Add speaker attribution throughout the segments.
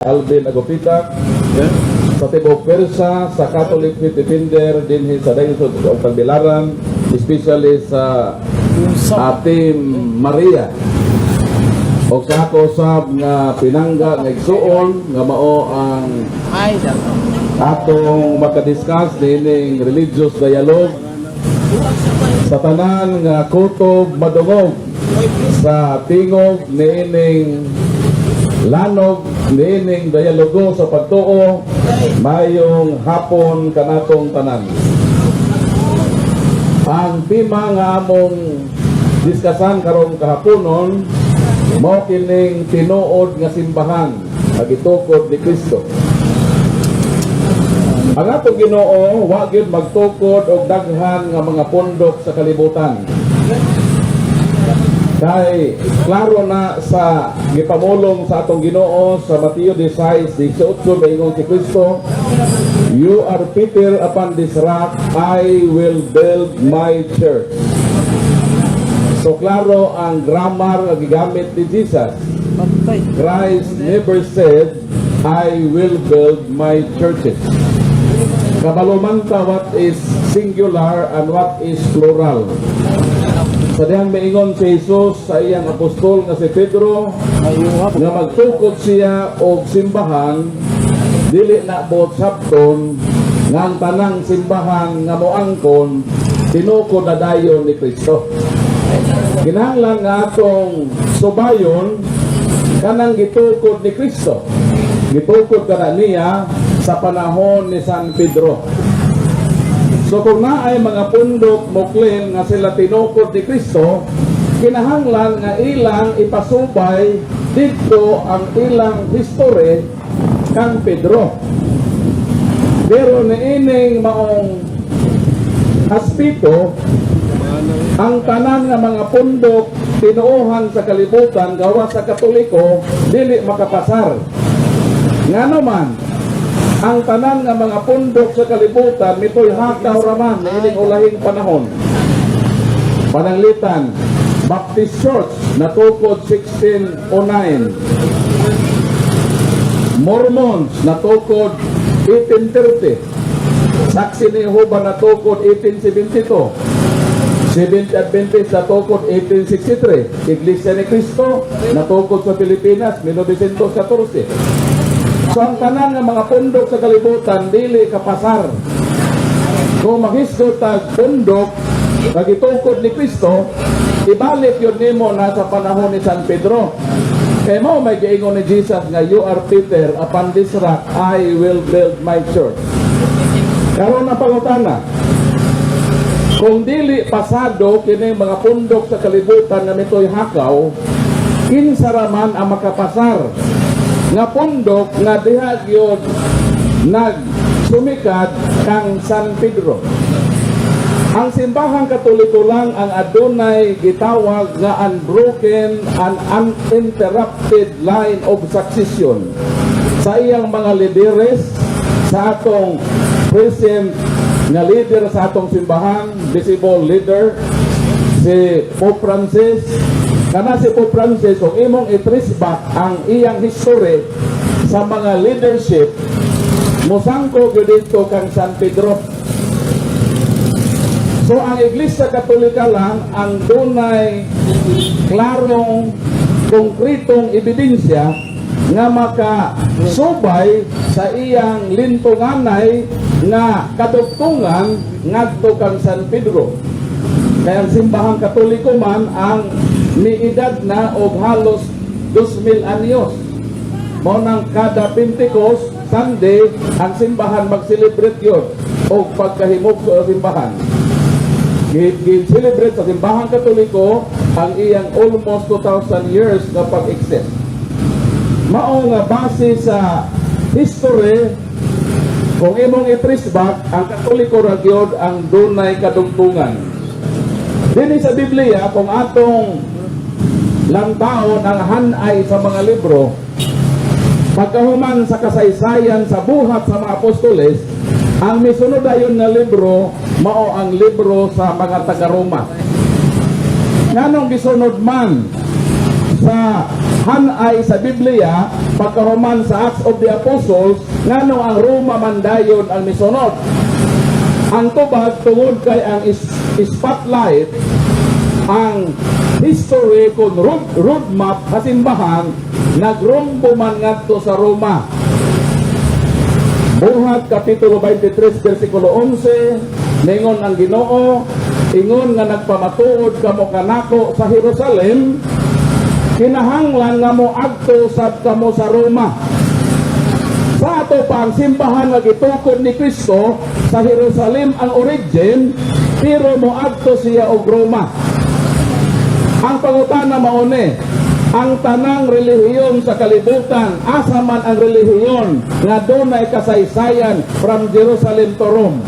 Speaker 1: Alvin Agupita, sa Tibok Persa, sa Catholic Faith Defender, din sa Dayosod o Tagbilaran, especially sa Ating Maria. O sa ako sab nga pinangga nga igsuon nga mao ang atong makadiscuss dining religious dialogue sa tanan nga kutob madungog sa tingog niining lanog niining dialogo sa pagtuo. Mayong hapon kanatong tanan. Ang tema nga among diskasan karon kahaponon mao kining tinuod nga simbahan pagitukod ni Kristo. Ang atong Ginoo wa gyud magtukod og daghan nga mga pundok sa kalibutan. Kay klaro na sa gipamulong sa atong Ginoo sa Mateo 16:18 ingon si Kristo, "You are Peter, upon this rock I will build my church." So klaro ang grammar nga gigamit ni Jesus. Christ never said, "I will build my churches." Kabalumanta what is singular and what is plural. Sa dihang maingon si Jesus sa iyang apostol nga si Pedro nga magtukod siya og simbahan dili na buot sabton nga ang tanang simbahan nga moangkon tinukod na dayon ni Kristo. Kinahanglan nga atong subayon kanang gitukod ni Kristo. Gitukod kana niya sa panahon ni San Pedro. So kung naay mga pundok muklin nga sila tinukod ni Kristo, kinahanglan nga ilang ipasubay dito ang ilang history kang Pedro. Pero niining maong aspito, ang tanan nga mga pundok tinuohan sa kalibutan gawa sa Katoliko dili makapasar. Ngano man ang tanan nga mga pundok sa kalibutan mitoy hakaw raman na ining ulahing panahon. Pananglitan, Baptist Church natukod 1609. Mormons natukod 1830. Saksi ni Jehovah natukod 1872. Seventh Adventist natukod 1863. Iglesia ni Cristo natukod sa Pilipinas 1914. So ang tanan ng mga pundok sa kalibutan dili kapasar. Kung maghisgot tag pundok pagitukod ni Kristo, ibalik yun nimo na sa panahon ni San Pedro. Kaya mo may giingon ni Jesus nga, "You are Peter, upon this rock I will build my church." Karon na pangutana, kung dili pasado kining mga pundok sa kalibutan na mitoy hakaw, kinsa raman ang makapasar nga pundok nga diha gyud nagsumikat kang San Pedro. Ang simbahang Katoliko lang ang adunay gitawag nga unbroken and uninterrupted line of succession sa iyang mga lideres, sa atong present nga leader sa atong simbahan, visible leader, si Pope Francis. Kana si Pope Francis, kung imong i-trace back ang iyang history sa mga leadership, musangko gyud dito kang San Pedro. So ang Iglesia Katolika lang ang dunay klarong, konkretong ebidensya nga makasubay sa iyang lintunganay nga kadugtungan ngadto kang San Pedro. Kaya ang simbahang Katoliko man ang miedad na og halos 2,000 anyos. Mao nang kada Pentecost Sunday ang simbahan mag-celebrate yun og pagkahimog sa simbahan. Gi-celebrate sa simbahang Katoliko ang iyang almost 2,000 years na pag-exist. Mao nga base sa history, kung imong i-trace back, ang Katoliko ra gyud ang dunay kadungtungan. Dini sa Biblia, kung atong lantaon ang hanay sa mga libro, pagkahuman sa kasaysayan sa buhat sa mga apostoles, ang misunod ayon na libro mao ang libro sa mga taga-Roma. Nganong gisunod man sa hanay sa Biblia pagkahuman sa Acts of the Apostles ngano ang Roma mandayon ang misunod. Ang tubag tungod kay ang spotlight ang history kung roadmap kasimbahan nagrumbo man ngadto sa Roma. Buhat Kapitulo 23 versikulo 11 ningon ang Ginoo ingon nga nagpamatuod kamo kanako sa Jerusalem kinahanglan nga mo adto sad kamo sa Roma. Sa ato pa ang simbahan nga gitukod ni Kristo sa Jerusalem ang origin pero mo adto siya og Roma. Ang pangutana mao ni ang tanang relihiyon sa kalibutan, asa man ang relihiyon nga dunay kasaysayan from Jerusalem to Rome.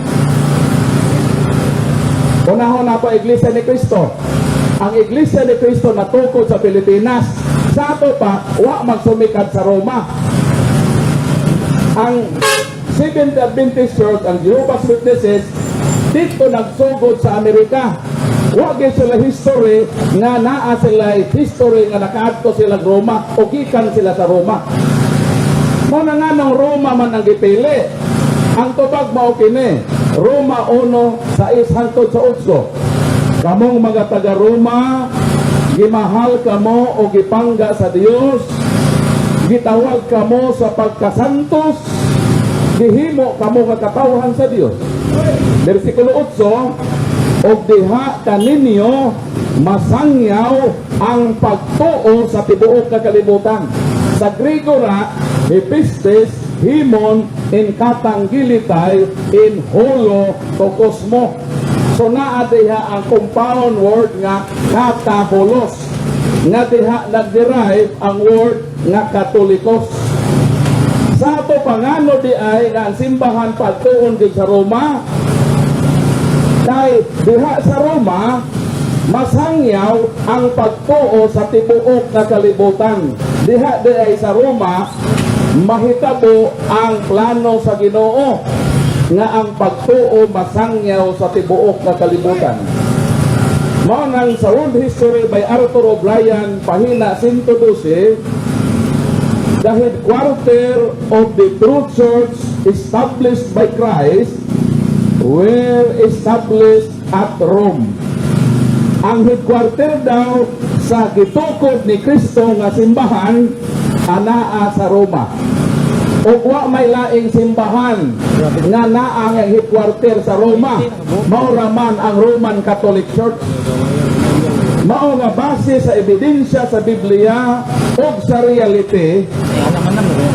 Speaker 1: Unahon na po Iglesia ni Cristo. Ang Iglesia ni Cristo natukod sa Pilipinas. Sa ato pa, wa magsumikad sa Roma. Ang Seventh Adventist Church, ang Jehovah's Witnesses, dito nagsugod sa Amerika. Wag sila history nga naa sila history nga nakaadto sila Roma o gikan sila sa Roma. Muna nga ng Roma man ang gipili. Ang tubag mao kini Roma 1 sa 6 hangtod sa 8. Kamong mga taga Roma gimahal kamo o gipangga sa Dios, gitawag kamo sa pagkasantos, gihimo kamo nga katawhan sa Dios. Versikulo 8, og diha kaninyo masangyaw ang pagtuo sa tibuok nga kalibutan. Sa Griego ra, epistes, himon, in katanggilitay, in holo, to kosmo. So naa diha ang compound word nga kataholos. Nga diha nag-derive ang word nga katolikos. Sa ato pangano di ay nga ang simbahan pagtuon din sa Roma, kay diha sa Roma masangyaw ang pagtuo sa tibuok na kalibutan. Diha di ay sa Roma mahitabo ang plano sa Ginoo nga ang pagtuo masangyaw sa tibuok na kalibutan. Mao nang sa World History by Arthur O'Brien pahina 112, the headquarter of the true church established by Christ were established at Rome. Ang headquarter daw sa gitukod ni Kristo nga simbahan anaa sa Roma. O wa may laing simbahan nga naa nga headquarter sa Roma, mao raman ang Roman Catholic Church. Mao nga base sa ebidensya sa Biblia o sa reality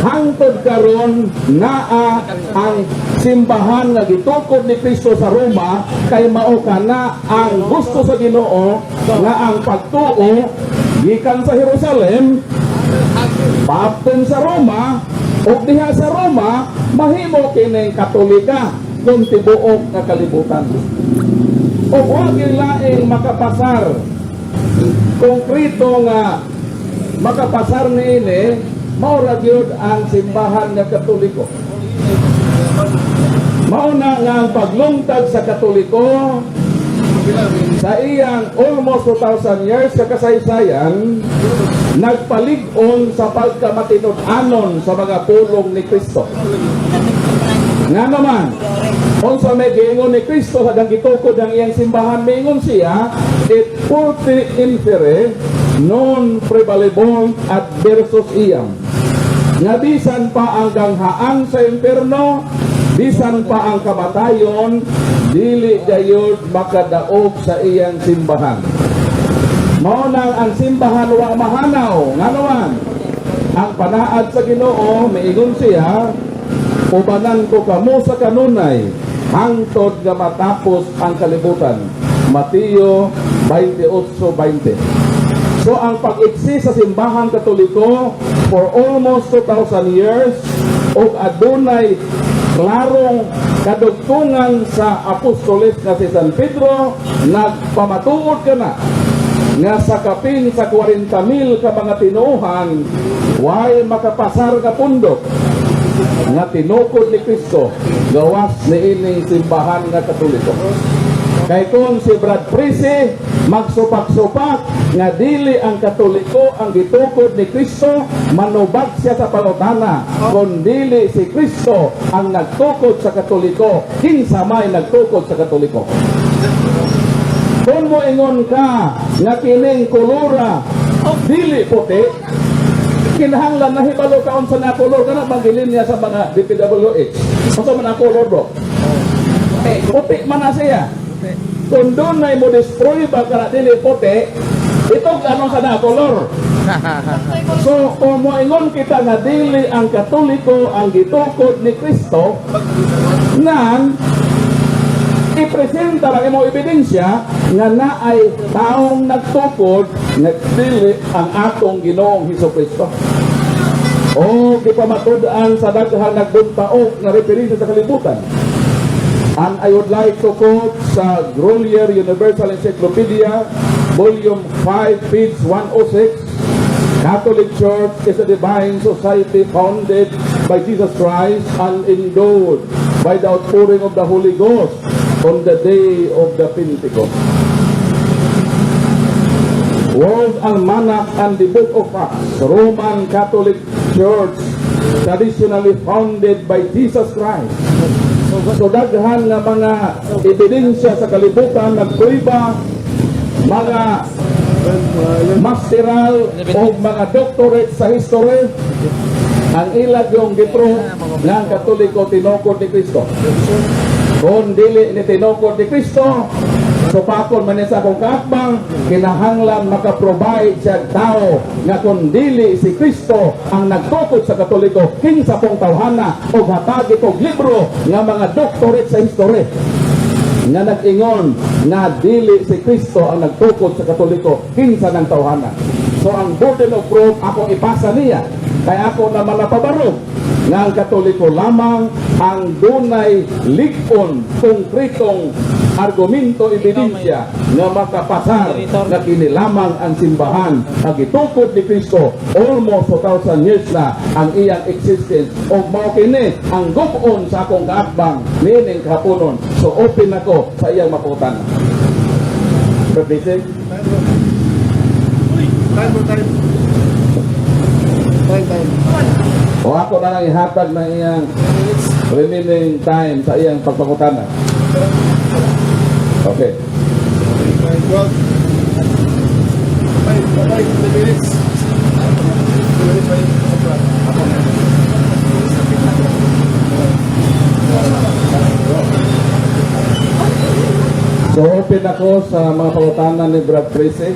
Speaker 1: hangtod karon naa ang simbahan nga gitukod ni Kristo sa Roma kay mao kana ang gusto sa Ginoo nga ang pagtuo gikan sa Jerusalem paapton sa Roma o diha sa Roma mahimo kining Katolika kung tibuok nga kalibutan. O wag laing makapasar konkreto nga makapasar niini mao ra gyud ang simbahan nga Katoliko. Mao na nga ang paglungtad sa Katoliko sa iyang almost 2,000 years sa kasaysayan nagpalig-on sa pagkamatinud-anon sa mga pulong ni Kristo. Nga naman, kung sa may giingon ni Kristo hadang gitukod ang iyang simbahan, maingon siya, it purti infere non prevalebont adversus iam. Nga bisan pa ang ganghaan sa impierno, bisan pa ang kamatayon, dili gayud makadaog sa iyang simbahan. Mao nang ang simbahan wa mahanaw, nga naman, ang panaad sa Ginoo, maingon siya, ubanan ko kamo sa kanunay hangtod nga matapos ang kalibutan. Mateo 28:20. So ang pag-iksi sa simbahan Katoliko for almost 2,000 years o adunay klarong kadugtungan sa apostoles nga si San Pedro, nagpamatuod ka na nga sa kapin sa 40,000 ka mga tinuuhan way makapasar ka pundok nga tinukod ni Kristo gawas ni ining simbahan nga Katoliko. Kay kung si Brad Prisi magsupak-supak nga dili ang Katoliko ang gitukod ni Kristo, manubag siya sa pangutana. Kung dili si Kristo ang nagtukod sa Katoliko, kinsa may nagtukod sa Katoliko? Kung mo ingon ka nga kining kulura dili puti, kinahanglan na hibalo kaon sa nakulor ka na magilin niya sa mga DPWH. Kung man ang kulor bro? Puti man na siya. Kung doon na mo destroy ba ka na dili puti, ito ganong sa nakulor. So, kung mo ingon kita nga dili ang Katoliko ang gitukod ni Kristo, nang ipresenta lang mo ebidensya nga naay taong nagtukod nga dili ang atong Ginoong Hesukristo. O gipamatud-an sa daghang nagduntaok nga referensya sa kalibutan. And I would like to quote sa Grolier Universal Encyclopedia, Volume 5, page 106, Catholic Church is a divine society founded by Jesus Christ and endowed by the outpouring of the Holy Ghost on the day of the Pentecost. World Almanac and the Book of Acts, Roman Catholic Church, traditionally founded by Jesus Christ. So daghan nga mga ebidensya sa kalibutan nagprueba, mga masteral o mga doctorate sa history, ang ilag yung gipro ng Katoliko tinukod ni Kristo. Kung dili ni tinukod ni Kristo, supakon man sa akong kaakbang, kinahanglan makaprovide siya tao nga kung dili si Kristo ang nagtukod sa Katoliko, kinsa pong tawhana o hatagi kong libro nga mga doctorate sa history nga nag-ingon na dili si Kristo ang nagtukod sa Katoliko, kinsa ng tawhana. So ang burden of proof akong ipasa niya, kaya ako naman napabarog nga ang Katoliko lamang ang dunay likon, konkretong argumento, ebidensya nga makapasar na kinilamang ang simbahan ang itukod ni Kristo almost 2,000 years na ang iyang existence o mao kini ang gubon sa akong kaakbang nining kahaponon. So open ako sa iyang maputan. Perfect. Time. O ako na lang ihatag na iyang remaining time sa iyang pagpangutana. Okay. So open ako sa mga pangutanan ni Brad Prisi.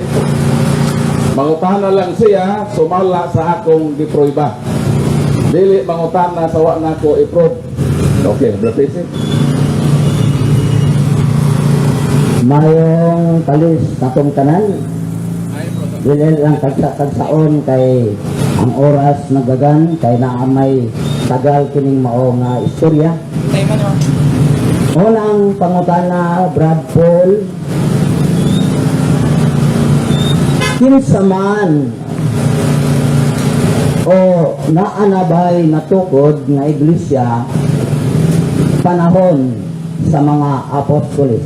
Speaker 1: Mangutana lang siya, sumala sa akong giproiba. Dili mangutana sa wa na ko i-prove. Okay, Brad Prisi.
Speaker 2: Mayong talis katong tanan. Dili lang tagsa-tagsaon kay ang oras nagagan kay naamay tagal kining mao nga istorya. Unang pangutana, Brad Paul, kinsa man o naanabay natukod nga iglesia panahon sa mga apostoles?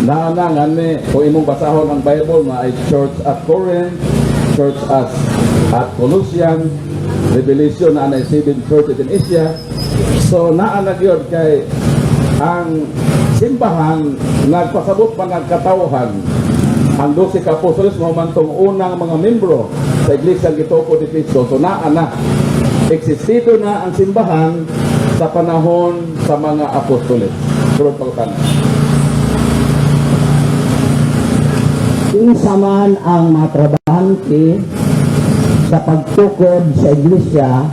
Speaker 1: Naanangan ni kung imong basahon ang Bible na ay Church at Corinth, Church at Colossian, Revelation na ay 7 churches in Asia. So naanag yun kay ang simbahan nagpasabot mga katawhan ang 12 kapostoles mo man tong unang mga membro sa iglesia gitukod ni Kristo. So naana existido na ang simbahan sa panahon sa mga apostoles. Sunod pagkatan.
Speaker 2: Kinsa man ang matrabahante sa pagtukod sa iglesia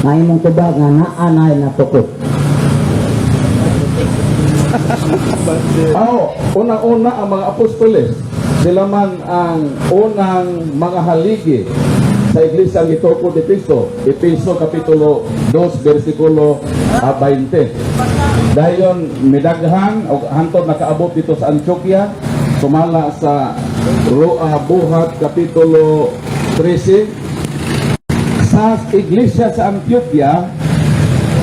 Speaker 2: nga imong tubag nga naanay natukod?
Speaker 1: Unang-una ang mga apostoles, sila man ang unang mga haligi sa iglesia ng gitukod ni Kristo. Efeso kapitulo 2 versikulo 20. Dayon midaghan o hantod nakaabot dito sa Antioquia, sumala sa Buhat kapitulo 13. Sa iglesia sa Antioquia,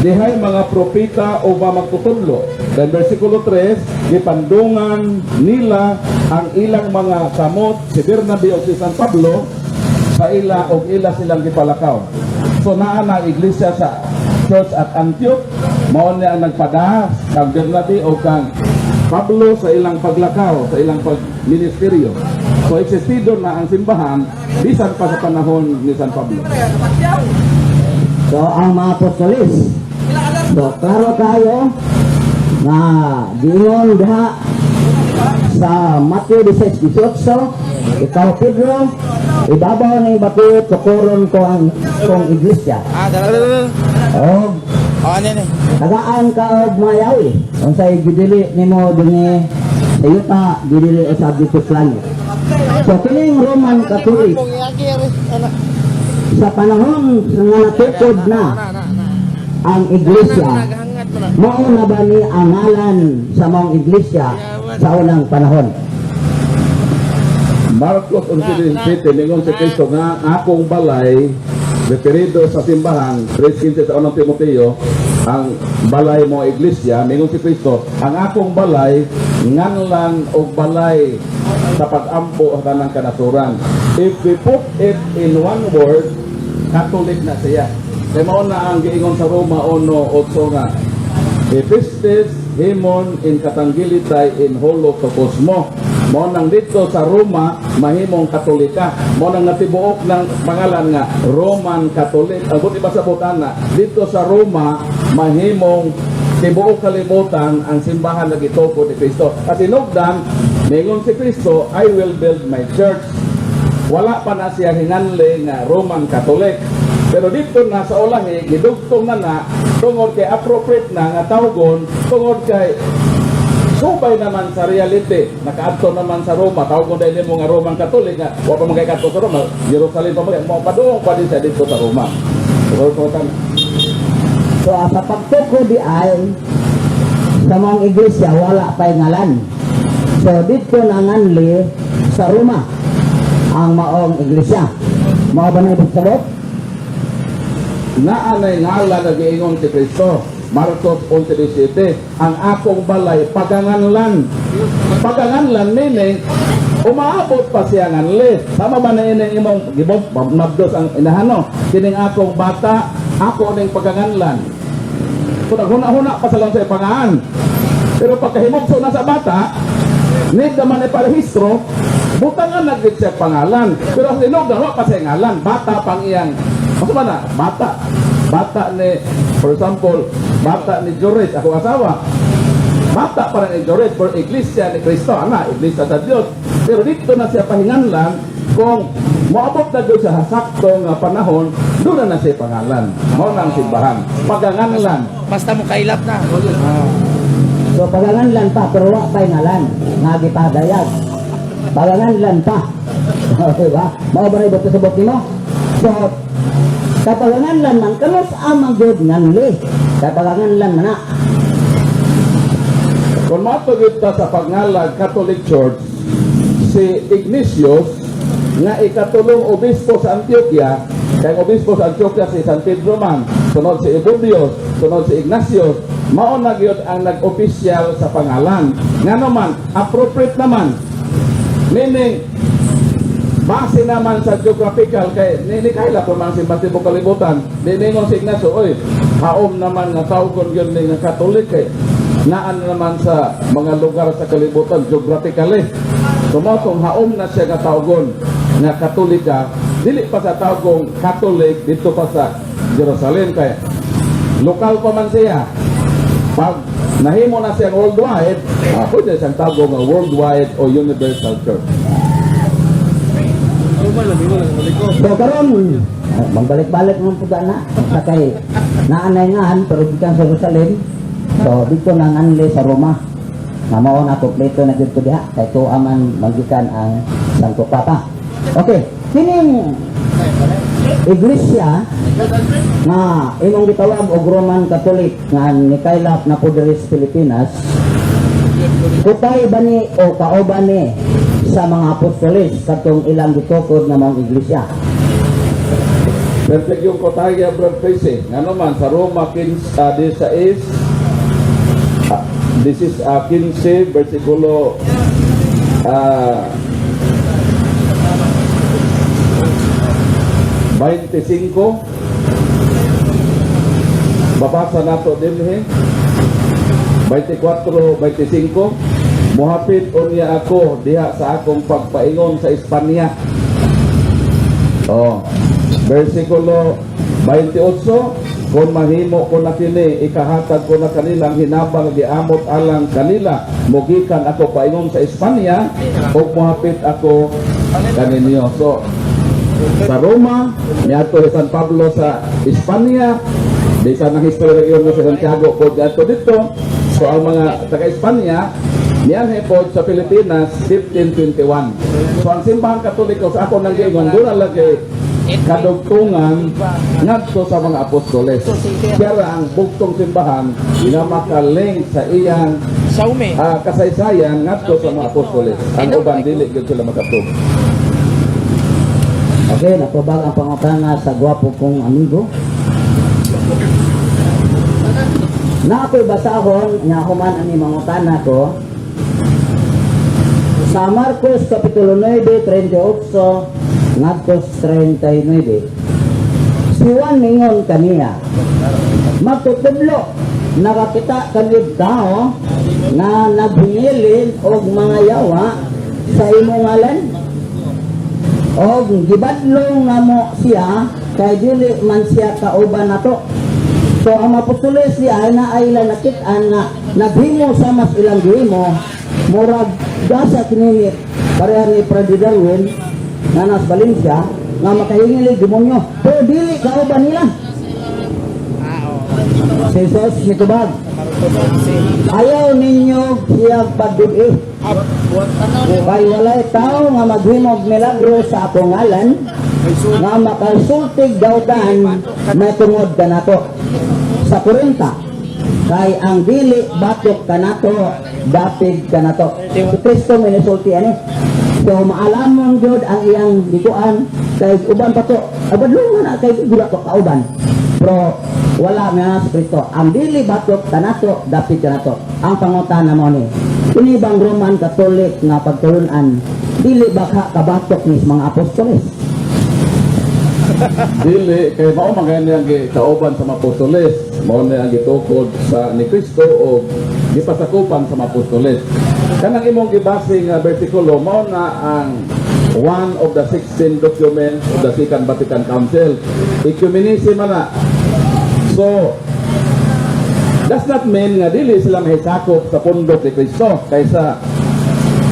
Speaker 1: dihay mga propeta o mga magtutudlo Then versikulo 3, gipandungan nila ang ilang mga kamot si Bernabe o si San Pablo sa ila o ila silang gipalakaw. So naa na iglesia sa church at Antioch, mao niya ang nagpadahas kang Bernabe o kang Pablo sa ilang paglakaw, sa ilang pagministeryo. So existido na ang simbahan bisan pa sa panahon ni San Pablo.
Speaker 2: So ang mga apostolis, so klaro tayo na giingon diha sa Mateo 16:18, ikaw Pedro, ibabaw ng bato, tukuron ko ang kong iglesia.
Speaker 3: Dala.
Speaker 2: O,
Speaker 3: Ano yan eh?
Speaker 2: tagaan ka og mayawi. Kung sa'y gidili nimo dinhi sa yuta, gidili sa Diyos langit. So kining Roman Catholic sa panahon nga natukod na ang iglesia, mao na ba ni ang ngalan sa mga iglesia sa unang panahon?
Speaker 1: Marcos 11:7, ningon si Kristo nga akong balay referido sa simbahan, 3:15 sa unang Timoteo, ang balay mo iglesia, ningon si Kristo, ang akong balay nganlan og balay sa pag-ampo sa tanang kanasuran. If we put it in one word, Catholic na siya. Kaya mao na ang giingon sa Roma 1:8 nga, Epistes himon in katanggilitay in holocaust mo. Mo nang dito sa Roma mahimong Katolika. Mo nang natibuok ng pangalan nga Roman Catholic. Ang buti ba sa butana dito sa Roma mahimong tibuok kalibutan ang simbahan na gitukod ni Kristo. At inugdan ningon si Kristo, I will build my church. Wala pa na siya hinganli nga Roman Catholic. Pero dito na sa ulahi, gidugtong na tungod kay appropriate na nga tawgon, tungod kay subay naman sa reality, nakaadto naman sa Roma, tawgon dahil mo nga Roman Catholic nga, wala pa magay kadto sa Roma, Jerusalem pa magay, mo paduong pa din siya dito sa Roma.
Speaker 2: So sa pagtukod di ay sa mga iglesia wala pa'y ngalan. So dito nanganli sa Roma ang maong iglesia. Mao ba na ibig sabihin?
Speaker 1: Naanay ngalan na giingon si Kristo, Marcos 11:17, ang akong balay paganganlan. Paganganlan meaning umaabot pa siya nganli. Tama ba na ini imong gibot mabdos ang inahano? Kining akong bata, ako ning paganganlan. Kung huna-huna pa sa lang sa ipangaan. Pero pagkahimogso na sa bata, need naman ay parehistro, butangan naglit siya pangalan. Pero ang linog na pa siya ngalan, bata pang iyang. Mas ba na? Bata. Bata ni, for example, bata ni Joris, ako asawa. Bata pa rin ni Joris, for iglesia ni Kristo, iglesia sa Diyos. Pero dito na siya pahinganlan, kung moabot na doon sa saktong panahon, doon na siya pangalan. Mao nang simbahan. Paganganlan.
Speaker 3: Basta mo kailap na.
Speaker 2: So paganganlan pa pero wala pa'y ngalan. Nga gipadayag. Paganganlan pa. Diba? Mao ba na ibig sabihin mo? So kapaganganlan man kanos amang jud nganli. Kapaganganlan man na.
Speaker 1: Kung matugid ta sa pangalan Catholic Church, si Ignatius nga ikatulong obispo sa Antioquia, kay obispo sa Antioquia si San Pedro man, sunod si Evodios, sunod si Ignatius, mao na gyud ang nag-opisyal sa pangalan. Ngano man, appropriate naman. Meaning base naman sa geographical kay ni kaila pa man si Matibok kalibutan. Ningon si Ignacio, oy, haom naman nga tawgon gyud ni nga Catholic kay naan naman sa mga lugar sa kalibutan geographically. Tumatong haom na siya nga tawgon nga Katolika, dili pa sa tawgong Catholic dito pa sa Jerusalem kay lokal pa man siya. Pag nahimo na siya worldwide, pwede siyang tawgong nga worldwide o universal church.
Speaker 2: So karon magbalik-balik mo pud na sa kay naanay ngahan pero gikan sa Jerusalem. So dito nanganli sa Roma. Na mao na kompleto na gyud diha kay tuaman magikan ang Santo Papa. Okay, kining iglesia nga imong gitawag og Roman Catholic nga nikaylap na po diri sa Pilipinas. Kutay ba ni o kauban ni sa mga apostoles katong ilang gitukod nga mga iglesia?
Speaker 1: Perfect yung kotaya brad face. Nga naman sa Roma 15:16 This is 15, versikulo 25. Babasa nato din 24, 25. Muhapit unya ako diha sa akong pagpaingon sa Espanya. Oh, versikulo 28, kung mahimo ko na kini, ikahatag ko na kanilang hinabang giamot alang kanila, mugikan ako paingon sa Espanya, o muhapit ako kaninyo. So, sa Roma, niadto ni San Pablo sa Espanya, di sa nang history yun sa Santiago po dito. So, ang mga taga-Espanya, niyan po sa Pilipinas, 1521. So, ang simbahang Katoliko sa ako nang giingon, doon lagi kadugtungan ngadto sa mga apostoles. Kaya ang buktong simbahan nga makalink sa iyang
Speaker 3: Saume.
Speaker 1: kasaysayan ngadto sa mga apostoles. Ang uban dili gyud sila makatug.
Speaker 2: Okay, natubag ang pangutana sa gwapo kong amigo. Na ako'y basahon, nga ako man ang mangutana ko. Sa Marcos Kapitulo 9, 38, ngadto 39. Si Juan ningon kaniya, magtutudlo, nakakita kanid tao na naghingilin og mga yawa sa imong ngalan. Og gibadlong nga mo siya kay dili man siya kauban nato. So ang apostoles siya ay naayla nakit-an nga naghimo sa mas ilang gihimo murag gasa kini pareha ni Freddy Darwin nga nas Valencia nga makahingili demonyo pero dili kauban nila. Si Jesus mitubag, ayaw ninyo siya pagdugi. Kay walay tao nga maghimog milagro sa akong ngalan nga makasultig dawdan na tungod kanato. Sa 40, kay ang dili batok kanato dapig kanato. Si Kristo minisulti ani. So maalamon gyud ang iyang gikuan kay uban pa to. Abadlong na kay gula to kauban. Pero wala na sa Kristo. Ang dili batok kanato dapig kanato. Ang pangutana mo ni kini bang Roman Catholic nga pagtulunan dili baka kabatok ni mga apostoles?
Speaker 1: Dili kay mao man gani ang kauban sa mga apostoles, mao na ang gitukod sa ni Kristo o gipasakupan sa mga apostoles. Kanang imong gibase nga bersikulo mao na ang one of the 16 documents of the Second Vatican Council. Ecumenism na. So, does not mean nga dili sila mahisakop sa pundok ni Kristo kaysa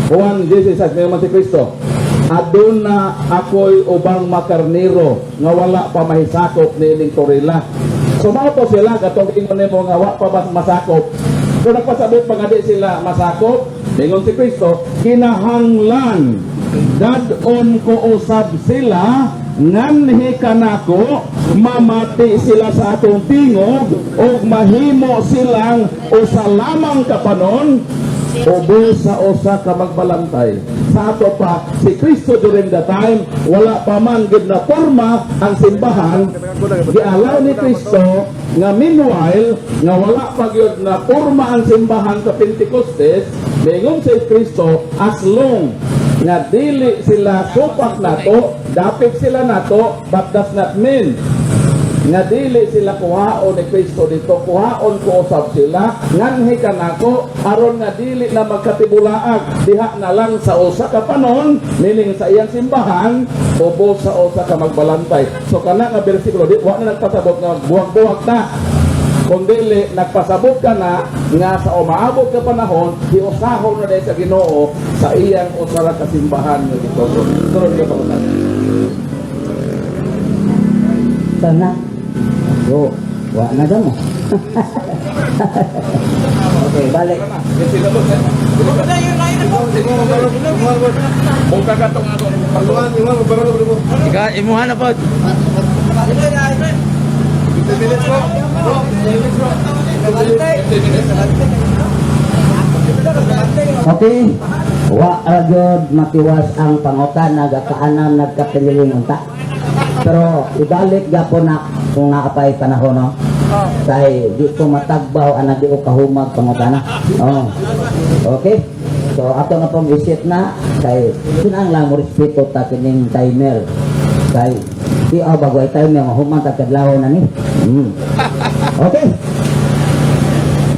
Speaker 1: Juan 16 may man si Kristo. Aduna ako'y ubang makarnero nga wala pa mahisakop niining torila. So mao to sila katong ingon nimo nga wa pa masakop. So nagpasabot pa nga di sila masakop, ningon si Kristo, kinahanglan dadon ko usab sila nganhi kanako mamati sila sa atong tingog o mahimo silang usa lamang kapanon ubo sa usa ka magbalantay. Sa ato pa si Kristo during the time wala pa man gid na porma ang simbahan, gialaw ni Kristo nga meanwhile nga wala pa gyud na porma ang simbahan sa Pentecostes, mingon si Kristo as long nga dili sila supak nato, dapit sila nato, but does not mean nga dili sila kuhaon ni Kristo dito, kuhaon ko usab sila nganhi kanako aron nga dili na magkatibulaag diha na lang sa usa ka panon, meaning sa iyang simbahan ubo sa usa ka magbalantay. So kana nga bersikulo di wa na nagpasabot nga buwag-buwag na, kung dili nagpasabot ka na nga sa umaabot ka panahon giusahon na dahil sa Ginoo sa iyang usa ka simbahan nga dito. Sunod ka pa na.
Speaker 2: Sana. So, wa na damo. Okay, balik.
Speaker 3: Ika, imuhan na po.
Speaker 2: Okay. Wa agad matiwas ang pangutan nagakaanam nagkapiniling unta. Pero ibalik gapon na kung naapay panahon, no? Kay di ko matagbaw, anak di ko kahumag pangutana. Oh. Okay? So, ato na pong visit na, kay sinang lang mo respeto ta kining timer. Kay, di bago ay timer, mahumang tagkadlaw na ni. Okay?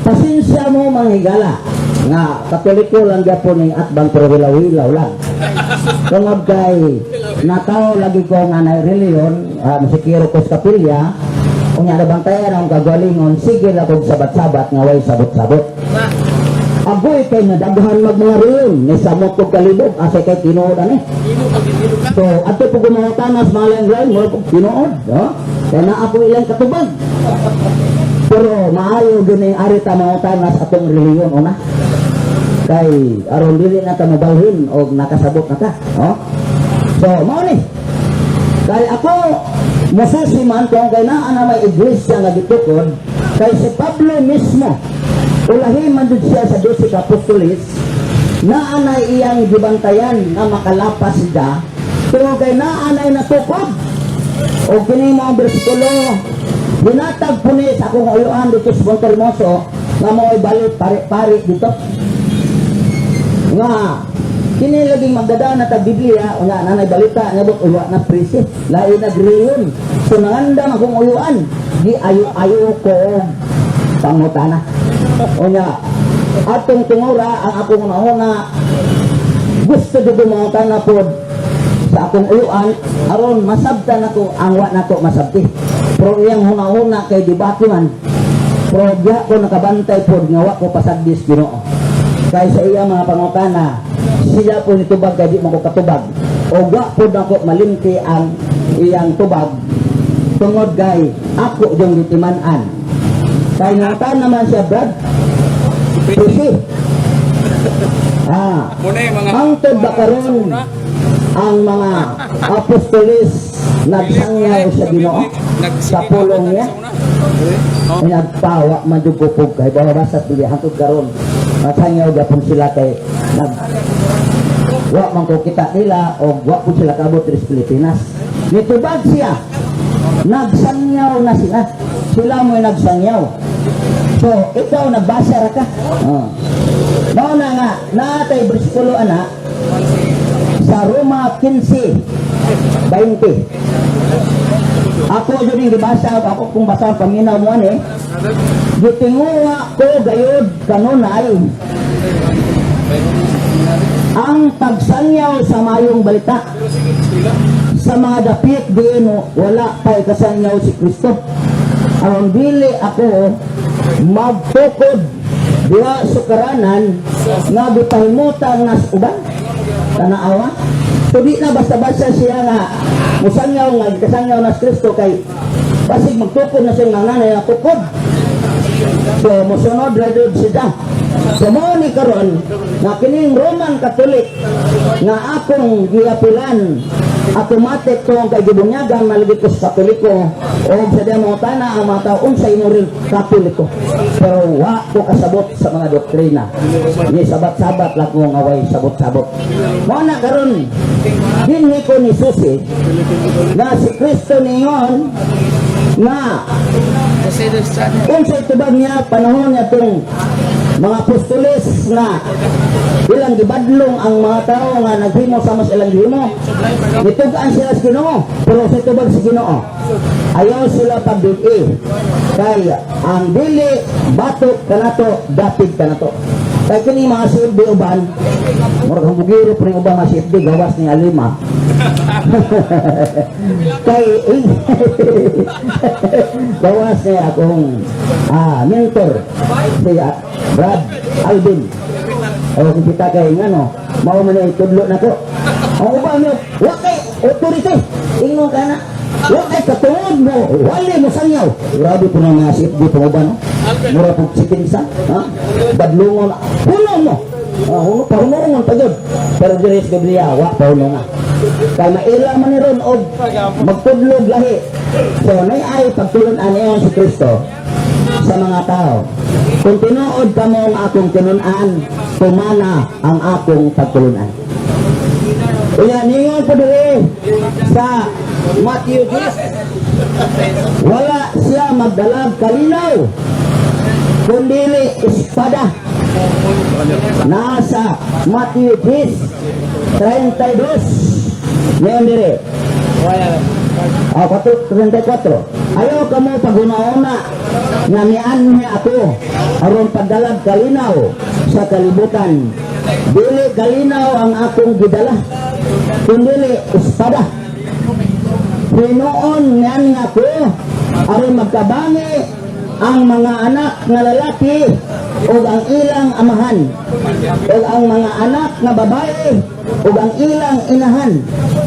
Speaker 2: Pasensya mo manghigala nga katoliko lang gyapon ning atbang pero wilaw-wilaw lang. Tungod kay nataw lagi ko nga na reliyon, masikiro ko sa kapilya, unya na bantayan ang kagalingon, sige lang kong sabat-sabat nga way sabot-sabot. Agoy kay nga daghan mag mga reliyon, ni samot ko kalibog, asa kay tinuod ani. So, ato po gumawatanas mga lang-lang, mo po tinuod, no? Kaya na ako ilang katubag. Pero maayo din yung ari tamautan na sa atong reliyon una. Kay aron dili na ta mabalhin o nakasabot na ta, oh. So mao ni. Kay ako mosusi man kung kay naa na may iglesia nga gitukod, kay si Pablo mismo ulahi man jud siya sa 12 ka apostoles naa na iyang gibantayan na makalapas siya, pero kay naa na natukod. O kini mo ang bersikulo binatag po ni sa akong uyuan dito sa Monte Hermoso nga mo'y balik pare-pare dito nga kini laging magdadaan na tag-Biblia o nga nanay balita nga buk uyuan na prisi lain na griyon so nangandam akong uyuan di ayo-ayo ko pangutana o nga atong tungura ang akong nauna gusto dito mga tana po sa akong uyuan aron masabtan ako ang wa nako masabti. Pero iyang huna-huna kay debate man. Pero diya ko nakabantay po nga wa ko pasagdis Ginoo. Kay sa iya mga pangutana sila po nitubag kay di mo ko katubag. O wa po nako malimti ang iyang tubag tungod kay ako yung gitiman-an. Kay ngatan naman siya Brad. Pusi. Ang ba karon ang mga apostoles nagsangyaw sa Ginoo sa pulong niya nagpawa man jud kupog kay basa bili hangtod karon nagsangyaw gapon sila kay wa man ko kita nila o wa po sila kabot sa Pilipinas nitubag siya nagsangyaw na sila mo nagsangyaw so ikaw nagbasa ra ka mao na nga natay bersikulo ana sa Roma 15:20. Ako yun yung gibasa, ako kung basa paminaw mo ani, gitinguha ko gayod kanunay ang pagsangyaw sa mayong balita sa mga dapit diin wala pa'y kasangyaw si Kristo. Ang dili ako magtukod diha sukaranan nga gipahimutan nas uban tanaawa. So di na basta-basta siya nga musangyaw nga kasangyaw nas Kristo kay basig magtukod na siya nga nanay na tukod. So musunod radod siya. So mo ni karon nga kining Roman Catholic nga akong giapilan automatic kung kay gibunyagan malagi ko sa Katoliko o sa demotana ang mga tao unsay mo rin Katoliko pero wa ko kasabot sa mga doktrina ni sabat-sabat lang ko nga way sabot-sabot mo na karon dinhi ko ni Susi na si Kristo ningon na unsay tubag niya panahon niya itong mga apostoles na ilang gibadlong ang mga tao nga naghimo sa mas ilang gihimo nitugaan sila sa Ginoo pero sa tubag sa Ginoo ayaw sila pagdili kay ang dili batok kanato dapig kanato kay kini mga CFD uban murag hambugiro pa rin uban mga CFD gawas ni alima kay gawas niya akong mentor si Brad Alvin o kung kita kay nga no mao man ay tudlo na ko ang uban nyo wa kay authority ingnon ka na wa kay katungod mo wali mo sangyaw grabe po na mga CFD panguban no mura po sikinsa badlungon puno mo pahunungon pa yun pero diris Biblia wa pahunungan kaya maila man ni ron og magtudlog lahi so nay ay pagtulon aniyon si Kristo sa mga tao kung tinuod ka mo ang akong tinunan tumana ang akong pagtulunan kaya ningon po diri sa Matthew 10 Wala siya magdalag kalinaw, kundili espada. Nasa Matthew 10:32. Ngayon dire. 34. Ayaw ka mo pag-una-una nga niya ako aron pagdalag kalinaw sa kalibutan. Dili kalinaw ang akong gidala, kundili espada. Pinoon niyan ako aron magkabangi ang mga anak nga lalaki o ang ilang amahan, o ang mga anak nga babae o ang ilang inahan,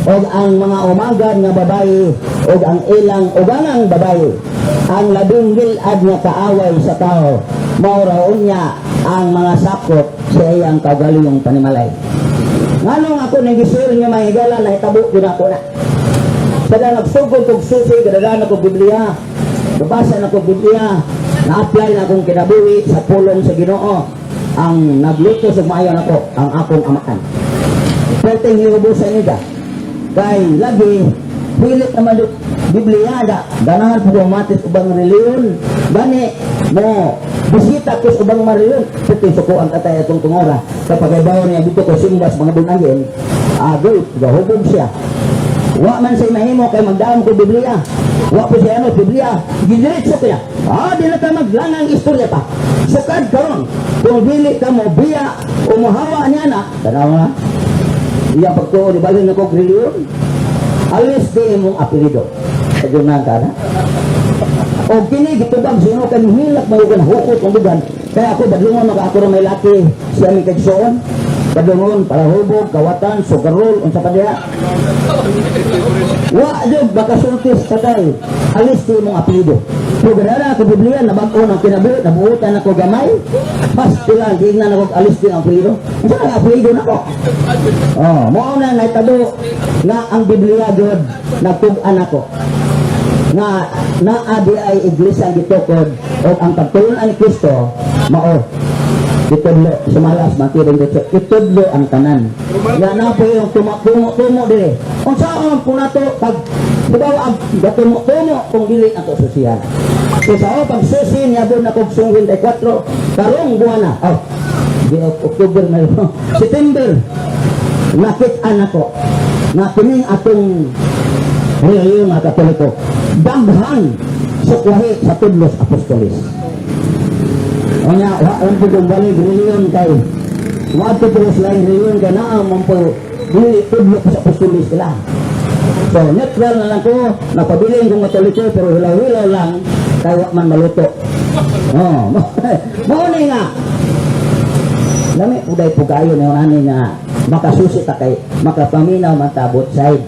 Speaker 2: o ang mga umagad nga babae o ang ilang ugangang babae. Ang labing gilad nga kaaway sa tao, mauraon niya ang mga sakop sa iyang kaugalingong panimalay. Nganong ako nagisir nga mahigala na itabo yun ako na. Sada nagsugod kong susi, kadadaan ako Biblia, nabasa na ko Biblia, na-apply na akong kinabuhi sa pulong sa Ginoo. Ang nagluto sa maayon ako, ang akong amakan. Perteng hiubusan nila. Kay lagi, pilit naman Biblia, ganahan po matis ubang reliyon. Gani mo, bisita ko sa ubang mariyon. Pati suko ang katay atong tungora. Kapag ibaw niya dito ko simbas mga bunagin, agoy, gahubog siya. Wa man say mahimo kay magdaon ko Biblia. Wa po siya ano Biblia. Gidiretso ko niya. Di na ka maglangang istorya pa. Sukad karon. Kung dili ka mo biya o mohawa niya na, tanaw na. Iya pagtuo di balin ako reliyon. Alis di imong apelido. Kajunan ka na. O kini gitubag sino kan hilak mahugan hukot ang bugan. Kaya ako badlungon maka ako may laki siya mi kagsuon. Kadungon, palahubog, kawatan, sugarol, unsa pa diha. Wa jud bakasultis katay. Alis ti imong apelyido. So ganara ako Biblia nabag-o ng kinabuhi, nabuutan ako gamay. Pastilan di na ako alis ti ang apelyido. Unsa ang apelyido nako? Mao na naitabo nga ang Biblia jud nagtug-an ako. Nga naadi ay iglesia gitukod o ang pagtulon ni Kristo mao itudlo sumalas matibay dito itudlo ang tanan nga na po yung tumo dire unsa ang punato pag dibaw ang gatumo kung dili ato susihan so sa pag susi niya doon na kog 24 karong buwan na di October na September nakit-an ako nga kining atong reliyon mga Katoliko daghan sa kuhi sa tudlos apostolis. Onya, ang pugong balik reliyon kay wato po sila reliyon kay naa mampo dili tudlos sa apostolis sila. So, neutral na lang ko, napabiling kong Katoliko pero hilaw-hilaw lang kay wa man maluto. Mauni nga. Lami uday po kayo na ani nga makasusi ta kay makapaminaw man tabot side.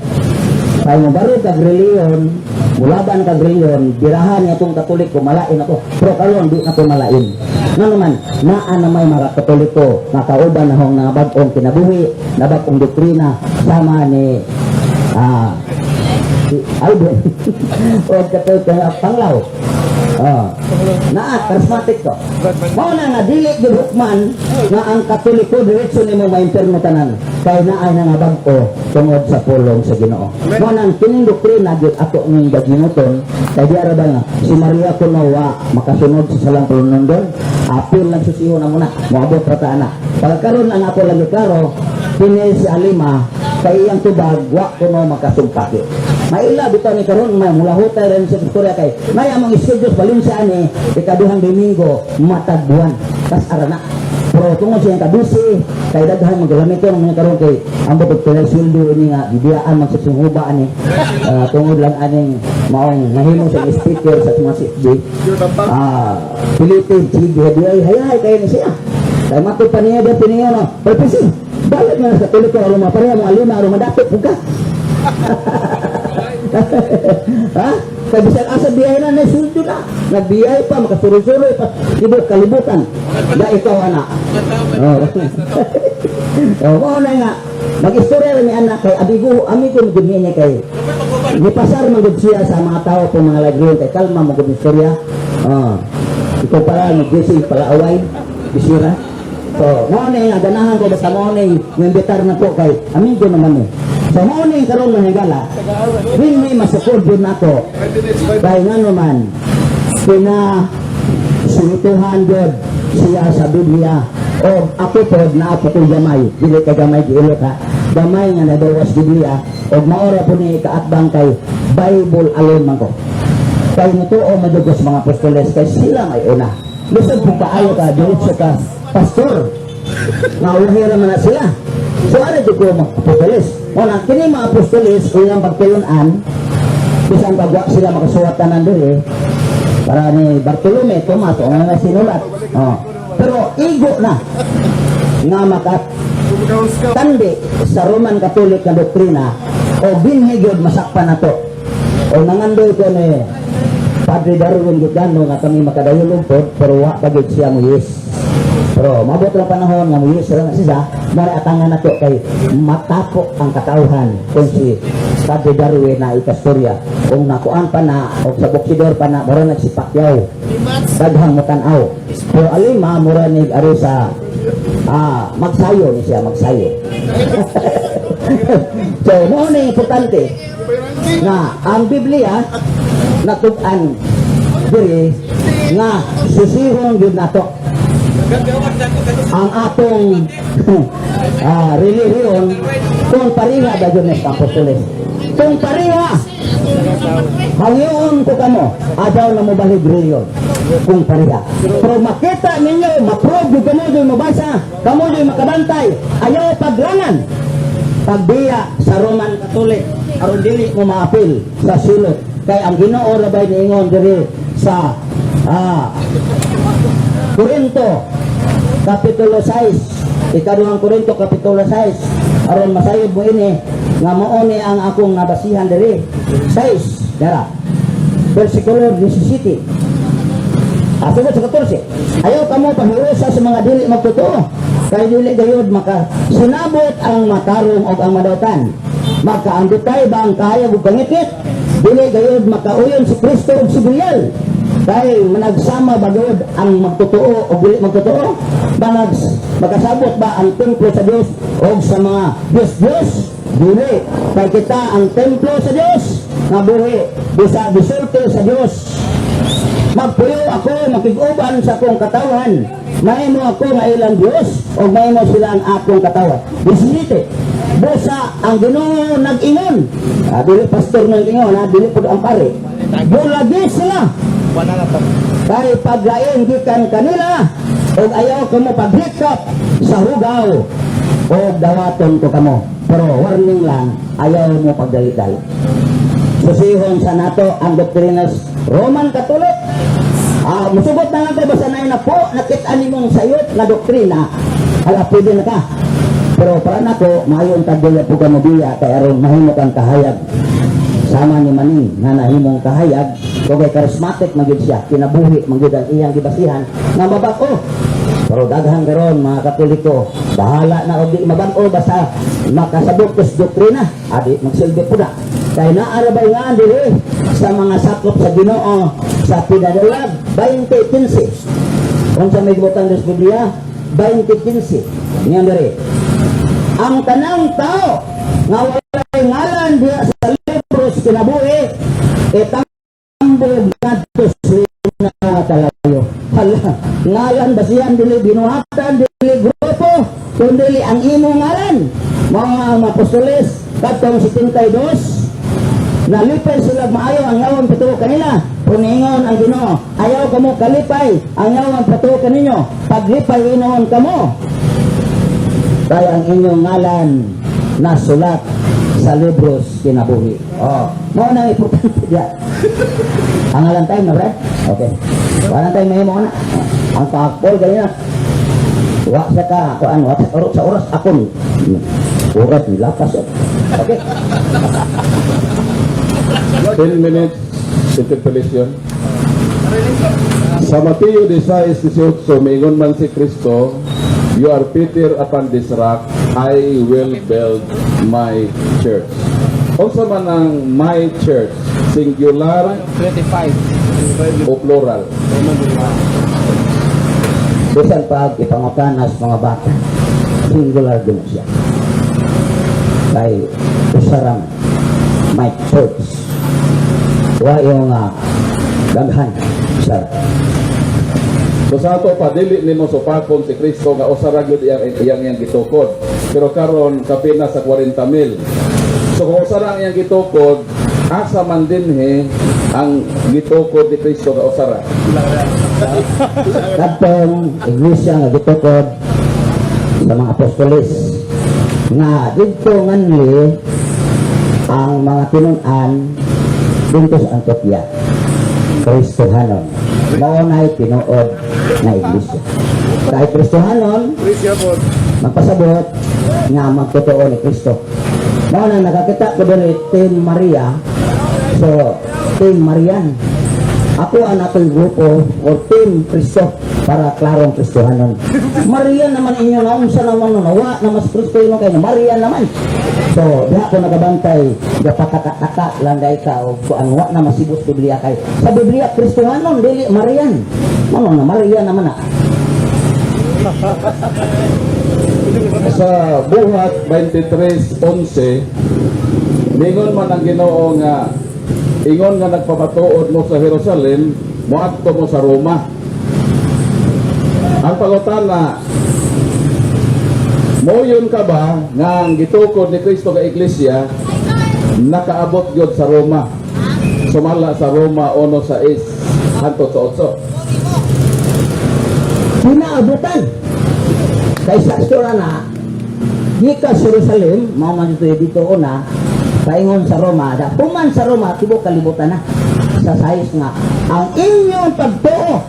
Speaker 2: Kaya mo baro kag reliyon, mulaban kag reliyon, birahan niya itong Katoliko, malain ako. Pero karon di na ko malain. Nga naman, naan na may mga Katoliko, nakauban na hong nabag-ong kinabuhi, nabag-ong doktrina, sama ni si Alvin. O Katoliko Panglaw. Charismatic to. Mao na nga dili gyud hukman nga ang Katoliko diretso nimo maimperno tanan kay naay na nga bag-o tungod sa pulong sa Ginoo. Mao nang kining doktrina gyud ato ning gaginuton kay di ara ba nga si Maria kuno wa makasunod sa salang pulunondon apil lang susiho na muna moabot ra ta ana. Pagkaron ang ako lagi klaro kini si Alima kay iyang tubag wa kuno makasumpaki. Maila bitaw ni karon may mula hutay rin sa istorya kay may among schedule Valencia ani ikaduhang Domingo matag buwan tas arana pero tungod siya kadusi kay daghan magamiton mga karon kay ang butog pala sweldo ini nga bibiyaan magsusuhuba ani tungod lang aning maong nahimo sa speaker sa mga CFD Pilipin sige hay kay ni siya kay matod pa niya da piniya no purpose balik na sa Katoliko aroma pareha mga lima aroma dapat buka. Kaya bisan asa biyahe na nasuldo na nagbiyahe pa makasuroy-suroy pa ibig kalibutan da ikaw anak mao na nga mag-istorya rin ni anak kay amigo magud niya kay gipasar magud siya sa mga tao po mga lagyon kay kalma magud istorya ikaw pala nag-gising pala away bisira. So, mo na nga ganahan ko basta mo na imbitar na ko kay amigo naman So mo ni karon man higala. Din may masukod yun ako. Kaya nga naman, pinasutuhan yun siya sa Biblia. O ako po, na ako ko gamay. Dili ka gamay, giilot ha. Gamay nga nadawas Biblia. O maora po ni kaatbang kay Bible alone man ko. Kaya nito o madugos mga apostoles, kay sila may una. Lusog po kaayo ka, diretso ka, pastor. Nauhira man na sila. So ano dito ko mga apostoles? Una, kini mga apostoles, kung yung pagtulunan, isang pagwa sila makasuwatan nandun para ni Bartolome, Tomas, o nga sinulat. Oh. Pero igo na nga makat tandi sa Roman Catholic na doktrina o binhigyod masakpan na to. O nangandoy ko ni Padre Darwin Gitano nga kami makadayulog po, pero wa pagid siya mo yes. Pero mabot lang panahon nga mo yes sila na siya, mara atangan na to kay matapok ang katauhan kung si Padre Darwin na ikastorya. Kung nakuan pa na, o sa boksidor pa na, mara nagsipakyaw. Daghang mo tanaw. Pero alima, mura ni ari sa magsayo ni siya, magsayo. So, mo na importante na ang Biblia natugan diri nga susihon yun nato ang atong relihiyon kung pariha da yun sa apostoles. Kung pariha hangyoon ko kamo adaw na mo balig reliyon kung pariha. Pero makita ninyo, maprobe kamo doon mabasa, kamo doon makabantay, ayaw paglangan pagbiya sa Roman Catholic aron dili mo maapil sa silot kay ang Ginoo ra bay niingon diri sa Korinto kapitulo 6, ikaduhang Korinto kapitulo 6, aron masayod mo ini nga mao ni ang akong nabasihan diri 6 dara versikulo 17 Asugod sa 14. Ayaw kamo paghiusa sa mga dili magtotoo. Kay dili gayud maka sinabot ang matarong og ang madawtan. Makaandutay ba ang kahayag ug pangitit? Dili gayud makauyon si Kristo ug si Belial. Kay managsama ba gayud ang magtotoo o dili magtotoo? Makasabot ba ang templo sa Dios o sa mga Diyos? Dili. Kay kita ang templo sa Dios nga buhi bisa bisulti sa Dios. Magpuyo ako, makig-uban sa akong katawan. Mahimo ako nga ilang Diyos o mahimo sila ang akong katawan. Bisinite, busa ang Ginoo nag-ingon. Dili pastor nag-ingon, dili po ang pare. Bulagi sila. Kaya paglain gikan kanila o ayaw ko mo paghikap sa hugaw o dawaton ko kamo. Pero warning lang, ayaw mo pagdalit-dalit. Susihon sa nato ang doktrinas Roman Catholic. Musugot na natin basta na po nakita ni mong sayot na doktrina. Hala, pwede na ka. Pero para nako, mayon tagdula po ka mabiya kaya aron mahimo kang kahayag. Sama ni Maning na nahimong kahayag. Kung kay charismatic magid siya, kinabuhi magid ang iyang gibasihan nga mabako. Pero daghan karon mga Katoliko, bahala na og di mabag-o basta makasabot sa doktrina. Adi magsilbi po na. Kaya naarabay nga diri sa mga sakop sa Ginoo sa pinadalag 20:15. Kung sa may butang sa Biblia 20:15. Niyan diri. Ang tanang tao nga walay ngalan diya sa libro sa kinabuhi tambog ngadto sa kalayo. Hala, ngalan basihan dili binuhatan dili grupo kundi ang imong ngalan. Mga apostoles katong 72 nalipay sila maayo ang yawan patuo kanila. Puningon ang Ginoo, ayaw kamo kalipay ang yawan patuo kaninyo. Paglipay inon kamo. Kaya ang inyong ngalan nasulat sa libros kinabuhi. Mo nang importante diya. Ang ngalan tayo na, Brad? Okay. Wala tayo mahimo na. Ang pakpol ganyan. Wa sa ka, kuan wa sa oras akon. Oras nilapas. Okay.
Speaker 1: 10 minutes interpolation. Sa Mateo 16:18, maingon man si Kristo, "You are Peter, upon this rock I will build my church." Also man ang my church, singular
Speaker 3: 25.
Speaker 1: o plural?
Speaker 2: Bisan pag ipangutanas mga bata, singular din siya. Kay usarang my church. Wa yung daghan, sir.
Speaker 1: So sa ato pa dili nimo supakon si Kristo nga usa ra gyud iyang gitukod. Pero karon kapina sa 40,000. So kung usa ra iyang gitukod, asa man dinhi ang gitukod ni Kristo nga usa ra.
Speaker 2: Katong iglesia nga gitukod sa mga apostoles nga dito nganli ang mga tinun-an dito sa Antioquia. Kristohanon. Mao na'y tinuod na iglesia. Kahit Kristohanon, magpasabot nga magtotoo ni Kristo. Mao na nakakita ko diri Team Maria. So, Team Marian. Ako ang atong grupo o Team Kristo para klarong Kristohanon. Maria naman inyo na unsa naman nawa na mas Kristo ino kay Maria naman. So, diha ko nagabantay gapataka-taka lang dai ka o kuan wa na masibot Biblia kay. Sa Biblia Kristohanon dili Marian. Ano na Maria naman na.
Speaker 1: Sa Buhat 23:11, ningon man ang Ginoo nga ingon nga nagpapatuod mo sa Jerusalem, moadto mo sa Roma. Ang pangutana, moyon ka ba nga ang gitukod ni Kristo ka iglesia nakaabot gyud sa Roma? Sumala sa Roma 1:6 hangtod sa 8.
Speaker 2: Pinaabutan. Kay sa istorya na gikan sa Jerusalem, mao man dito una, paingon sa Roma, da puman sa Roma tibok kalibutan na. Sa sayos nga, ang inyong pagtuo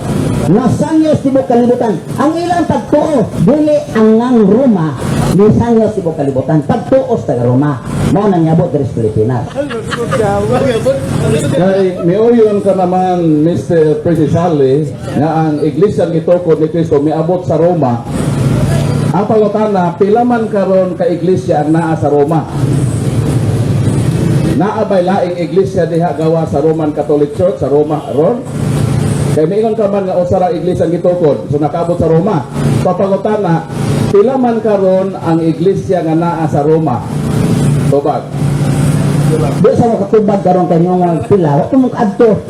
Speaker 2: nasanyos tibok kalibutan. Ang ilang pagtuo dili ang ngang Roma ni sanyos tibok kalibutan. Pagtuo sa taga Roma. Mao nang yabot diri sa Pilipinas.
Speaker 1: Kay miuyon ka naman Mr. Precisale nga ang iglesia gitukod ni Kristo miabot sa Roma. Ang pangutana, pila man karon ka iglesia ang naa sa Roma? Naabay laing iglesia diha gawa sa Roman Catholic Church sa Roma ron. Kay miingon ka man nga usa ra iglesia ang gitukod, so nakaabot sa Roma. So pangutana, pila man karon ang iglesia nga naa sa Roma? Tubag.
Speaker 2: Di sa makatubag karon kanyo nga pila, wa ko adto.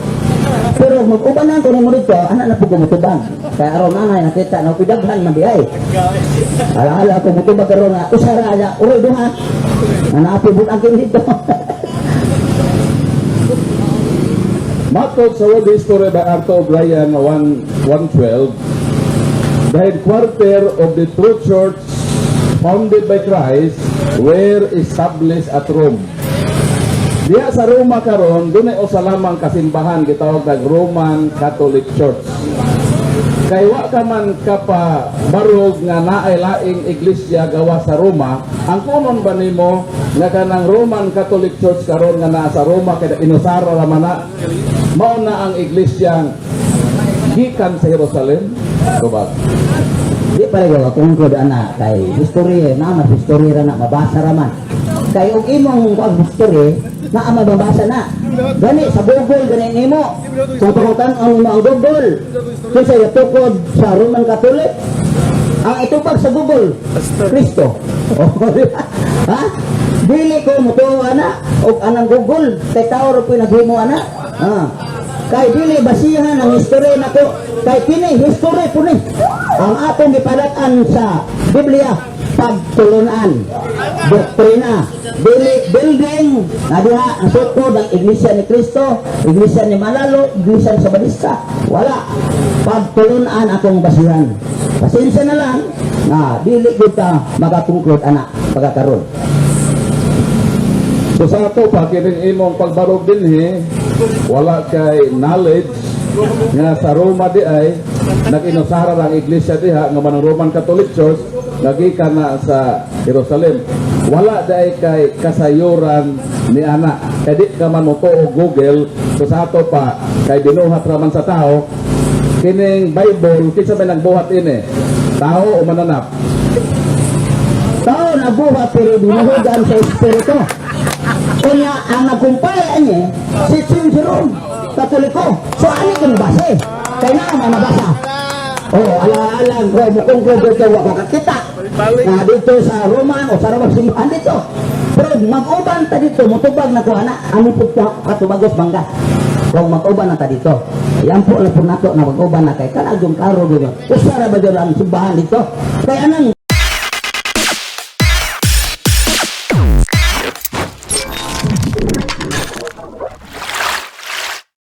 Speaker 2: Pero mag-ubanan ko ni mo dito, anak na po kumutubag. Kaya aron na nakita na pidaghan man di ay. Ala ko mutubag karon nga usa ra ya, uroy duha. Nanapibot ang dito.
Speaker 1: Matod sa World History by Arthur O'Brien 1:12, the headquarters of the true church founded by Christ were established at Rome. Diya sa Roma karon, dunay usa lamang kasimbahan gitawag na Roman Catholic Church. Kay wa ka man kapa barog nga naay laing iglesia gawa sa Roma, ang kunon ba nimo nga kanang Roman Catholic Church karon nga naa sa Roma kay inusara ra man na mao na ang iglesia gikan sa Jerusalem? Tubag.
Speaker 2: Di pa rin kung ko ana kay history na mas history ra na mabasa ra man. Kay og imong pag history na mababasa na. Gani sa Google gani nimo. Kung pangutan ang mga Google. Kasi tukod sa Roman Catholic. Ang itupag sa Google Kristo. Ha? Dili ko mutuo ana og anang Google kay tao ra po naghimo ana. Kay dili basihan ang history nako. Kay kini history po ni. Ang atong gipadatan sa Biblia pagtulunan, doktrina, building, na diha ang sukod ang iglesia ni Kristo, iglesia ni Manalo, iglesia ni Sabadista. Wala. Pagtulunan akong basihan. Pasensya na lang na dili kita magakungklud anak pagkakaroon.
Speaker 1: So sa ato pa kining imong pagbarog dinhi, wala kay knowledge nga sa Roma di ay nag-inusara ang iglesia diha nga manang Roman Catholic Church nagikan na sa Jerusalem. Wala dai kay kasayuran ni ana. Kay di ka man moto og Google, so sa ato pa kay binuhat ra man sa tao kining Bible kinsa may nagbuhat ini? Tao o mananap?
Speaker 2: Tao na buhat pero binuhugan sa Espiritu. Kaya ang nagkumpay niya si St. Jerome Katoliko. So ano kung base? Kaya na mabasa. Oh, ala-ala, kung ko kakita. na dito sa Roma o sa Ramang Simbahan dito. Pero mag-uban ta dito, mutubag na ko anak, ano po katubagos bangga. Kung mag-uban na ta dito. Yan po na po nato na mag-uban na kay kanagong karo dito. Usara ba dito ang simbahan dito? Kaya anang